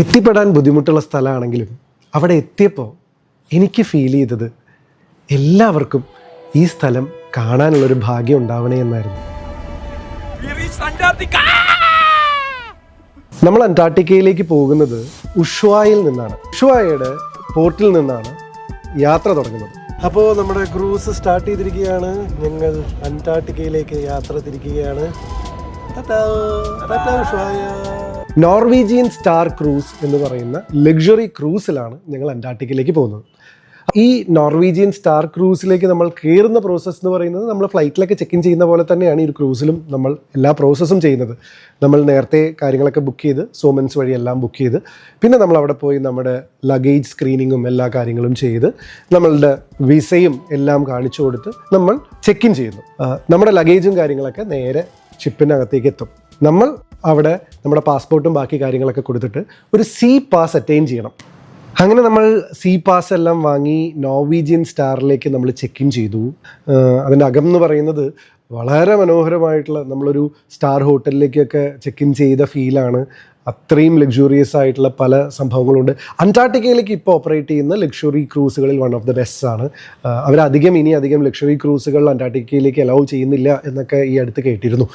എത്തിപ്പെടാൻ ബുദ്ധിമുട്ടുള്ള സ്ഥലമാണെങ്കിലും അവിടെ എത്തിയപ്പോൾ എനിക്ക് ഫീൽ ചെയ്തത് എല്ലാവർക്കും ഈ സ്ഥലം കാണാനുള്ളൊരു ഭാഗ്യം ഉണ്ടാവണേ എന്നായിരുന്നു. നമ്മൾ അന്റാർട്ടിക്കയിലേക്ക് പോകുന്നത് ഉഷ്വായിൽ നിന്നാണ്. ഉഷ്വായയുടെ പോർട്ടിൽ നിന്നാണ് യാത്ര തുടങ്ങുന്നത്. അപ്പോൾ നമ്മുടെ ക്രൂസ് സ്റ്റാർട്ട് ചെയ്തിരിക്കുകയാണ്. ഞങ്ങൾ അന്റാർട്ടിക്കയിലേക്ക് യാത്ര തിരിക്കുകയാണ്. നോർവീജിയൻ സ്റ്റാർ ക്രൂസ് എന്ന് പറയുന്ന ലക്ഷറി ക്രൂസിലാണ് ഞങ്ങൾ അന്റാർട്ടിക്കയിലേക്ക് പോകുന്നത്. ഈ നോർവീജിയൻ സ്റ്റാർ ക്രൂസിലേക്ക് നമ്മൾ കയറുന്ന പ്രോസസ്സ് എന്ന് പറയുന്നത് നമ്മൾ ഫ്ലൈറ്റിലൊക്കെ ചെക്ക് ഇൻ ചെയ്യുന്ന പോലെ തന്നെയാണ് ഈ ഒരു ക്രൂസിലും നമ്മൾ എല്ലാ പ്രോസസ്സും ചെയ്യുന്നത്. നമ്മൾ നേരത്തെ കാര്യങ്ങളൊക്കെ ബുക്ക് ചെയ്ത് സോമൻസ് വഴി എല്ലാം ബുക്ക് ചെയ്ത് പിന്നെ നമ്മൾ അവിടെ പോയി നമ്മുടെ ലഗേജ് സ്ക്രീനിങ്ങും എല്ലാ കാര്യങ്ങളും ചെയ്ത് നമ്മളുടെ വിസയും എല്ലാം കാണിച്ചു കൊടുത്ത് നമ്മൾ ചെക്ക് ഇൻ ചെയ്യുന്നു. നമ്മുടെ ലഗേജും കാര്യങ്ങളൊക്കെ നേരെ ഷിപ്പിനകത്തേക്ക് എത്തും. നമ്മൾ അവിടെ നമ്മുടെ പാസ്പോർട്ടും ബാക്കി കാര്യങ്ങളൊക്കെ കൊടുത്തിട്ട് ഒരു സീ പാസ് അറ്റൈൻ ചെയ്യണം. അങ്ങനെ നമ്മൾ സീ പാസ് എല്ലാം വാങ്ങി നോർവീജിയൻ സ്റ്റാറിലേക്ക് നമ്മൾ ചെക്ക് ഇൻ ചെയ്തു. അതിൻ്റെ അകം എന്ന് പറയുന്നത് വളരെ മനോഹരമായിട്ടുള്ള, നമ്മളൊരു സ്റ്റാർ ഹോട്ടലിലേക്കൊക്കെ ചെക്ക് ഇൻ ചെയ്ത ഫീലാണ്. അത്രയും ലക്ഷൂറിയസ് ആയിട്ടുള്ള പല സംഭവങ്ങളുണ്ട്. അന്റാർട്ടിക്കയിലേക്ക് ഇപ്പോൾ ഓപ്പറേറ്റ് ചെയ്യുന്ന ലക്ഷറി ക്രൂസുകളിൽ വൺ ഓഫ് ദ ബെസ്റ്റ് ആണ്. ഇനി അധികം ലക്ഷറി ക്രൂസുകൾ അന്റാർട്ടിക്കയിലേക്ക് അലൗ ചെയ്യുന്നില്ല എന്നൊക്കെ ഈ അടുത്ത് കേട്ടിരുന്നു.